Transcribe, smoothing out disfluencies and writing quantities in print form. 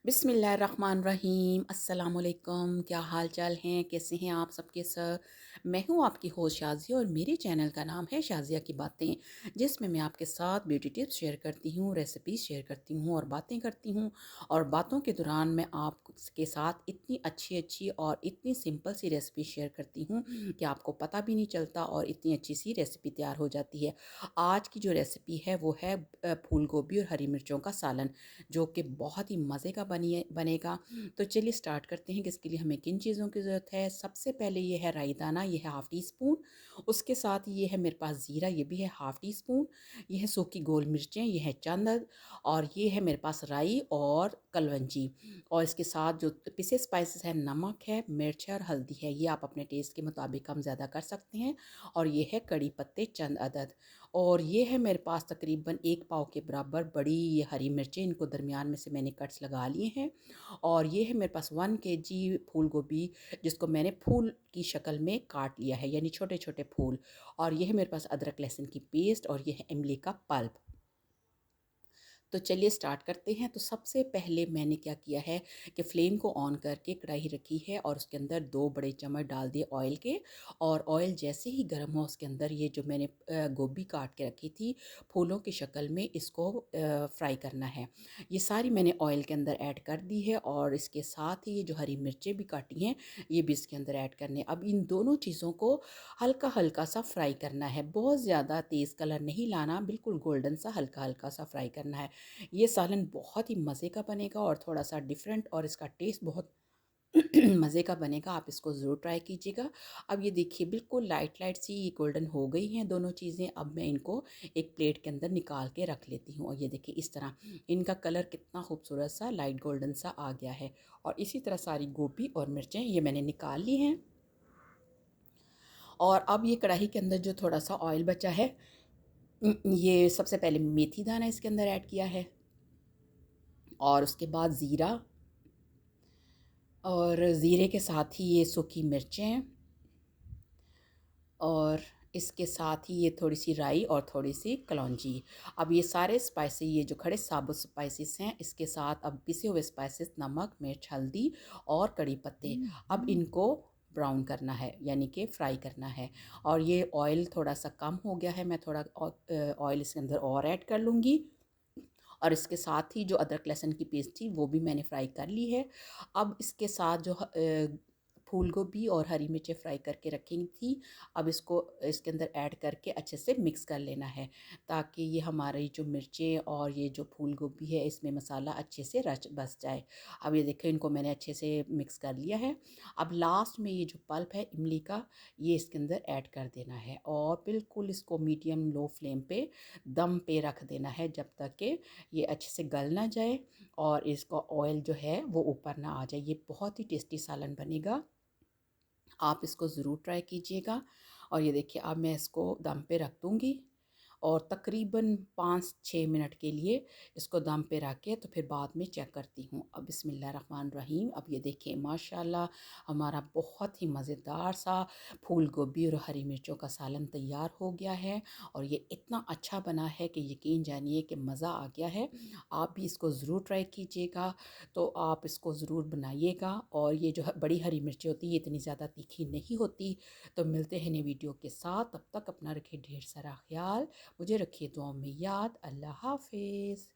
बिस्मिल्लाहिर्रहमानिर्रहीम अस्सलाम वालेकुम। क्या हाल चाल हैं, कैसे हैं आप सबके सर। मैं हूं आपकी होस्ट शाज़िया और मेरे चैनल का नाम है शाज़िया की बातें, जिसमें मैं आपके साथ ब्यूटी टिप्स शेयर करती हूं, रेसिपीज़ शेयर करती हूं और बातें करती हूं। और बातों के दौरान मैं आपके साथ इतनी अच्छी अच्छी और इतनी सिंपल सी रेसिपी शेयर करती हूं कि आपको पता भी नहीं चलता और इतनी अच्छी सी रेसिपी तैयार हो जाती है। आज की जो रेसिपी है वो है फूल गोभी और हरी मिर्चों का सालन, जो कि बहुत ही मज़े का बनेगा। तो चलिए स्टार्ट करते हैं कि इसके लिए हमें किन चीज़ों की ज़रूरत है। सबसे पहले ये है राई दाना, ये है हाफ़ टी स्पून। उसके साथ ये है मेरे पास ज़ीरा, ये भी है हाफ़ टी स्पून। ये है सूखी गोल मिर्चें, ये है चंद और ये है मेरे पास राई और कलवंजी। और इसके साथ जो पिसे स्पाइसेस हैं, नमक है, मिर्च है और हल्दी है। ये आप अपने टेस्ट के मुताबिक कम ज़्यादा कर सकते हैं। और ये है कड़ी पत्ते चंद अदद। और ये है मेरे पास तकरीबन 1 पाव के बराबर बड़ी ये हरी मिर्चें, इनको दरमियान में से मैंने कट्स लगा लिए हैं। और ये है मेरे पास 1 केजी फूल गोभी, जिसको मैंने फूल की शक्ल में काट लिया है, यानी छोटे छोटे फूल। और ये है मेरे पास अदरक लहसुन की पेस्ट और ये है इमली का पल्प। तो चलिए स्टार्ट करते हैं। तो सबसे पहले मैंने क्या किया है कि फ्लेम को ऑन करके कढ़ाई रखी है और उसके अंदर 2 बड़े चम्मच डाल दिए ऑयल के। और ऑयल जैसे ही गर्म हो, उसके अंदर ये जो मैंने गोभी काट के रखी थी फूलों की शक्ल में, इसको फ्राई करना है। ये सारी मैंने ऑयल के अंदर ऐड कर दी है और इसके साथ ही ये जो हरी मिर्चें भी काटी हैं ये भी इसके अंदर ऐड करने। अब इन दोनों चीज़ों को हल्का हल्का सा फ्राई करना है, बहुत ज़्यादा तेज़ कलर नहीं लाना, बिल्कुल गोल्डन सा हल्का हल्का सा फ्राई करना है। ये सालन बहुत ही मज़े का बनेगा और थोड़ा-सा डिफरेंट, और इसका टेस्ट बहुत मज़े का बनेगा। आप इसको ज़रूर ट्राई कीजिएगा। अब ये देखिए बिल्कुल लाइट लाइट सी ये गोल्डन हो गई हैं दोनों चीज़ें। अब मैं इनको एक प्लेट के अंदर निकाल के रख लेती हूँ। और ये देखिए इस तरह इनका कलर कितना खूबसूरत सा लाइट गोल्डन सा आ गया है। और इसी तरह सारी गोभी और मिर्चें ये मैंने निकाल ली हैं। और अब ये कढ़ाई के अंदर जो थोड़ा सा ऑयल बचा है, ये सबसे पहले मेथी दाना इसके अंदर ऐड किया है और उसके बाद ज़ीरा, और ज़ीरे के साथ ही ये सूखी मिर्चें, और इसके साथ ही ये थोड़ी सी राई और थोड़ी सी कलौंजी। अब ये सारे स्पाइसी, ये जो खड़े साबुत स्पाइसेस हैं, इसके साथ अब पिसे हुए स्पाइसेस नमक मिर्च हल्दी और कड़ी पत्ते, अब इनको ब्राउन करना है, यानी कि फ्राई करना है। और ये ऑयल थोड़ा सा कम हो गया है, मैं थोड़ा ऑयल इसके अंदर और ऐड कर लूँगी। और इसके साथ ही जो अदरक लहसुन की पेस्ट थी वो भी मैंने फ्राई कर ली है। अब इसके साथ जो फूल गोभी और हरी मिर्चें फ्राई करके रखी थी, अब इसको इसके अंदर ऐड करके अच्छे से मिक्स कर लेना है, ताकि ये हमारी जो मिर्चें और ये जो फूल गोभी है इसमें मसाला अच्छे से रच बस जाए। अब ये देखो इनको मैंने अच्छे से मिक्स कर लिया है। अब लास्ट में ये जो पल्प है इमली का, ये इसके अंदर ऐड कर देना है और बिल्कुल इसको मीडियम लो फ्लेम पे दम पे रख देना है, जब तक कि ये अच्छे से गल ना जाए और इसका ऑयल जो है वो ऊपर ना आ जाए। ये बहुत ही टेस्टी सालन बनेगा, आप इसको ज़रूर ट्राई कीजिएगा। और ये देखिए अब मैं इसको दम पे रख दूँगी और तकरीबन 5-6 मिनट के लिए इसको दम पे रख के तो फिर बाद में चेक करती हूँ। अब बिस्मिल्लाहिर्रहमानिर्रहीम, अब ये देखिए माशाल्लाह हमारा बहुत ही मज़ेदार सा फूल गोभी और हरी मिर्चों का सालन तैयार हो गया है। और ये इतना अच्छा बना है कि यकीन जानिए कि मज़ा आ गया है। आप भी इसको ज़रूर ट्राई कीजिएगा। तो आप इसको ज़रूर बनाइएगा। और ये जो बड़ी हरी मिर्ची होती है ये इतनी ज़्यादा तीखी नहीं होती। तो मिलते हैं नई वीडियो के साथ, तब तक अपना रखिए ढेर सारा ख्याल, मुझे रखिए दुआओं में याद। अल्लाह हाफ़िज़।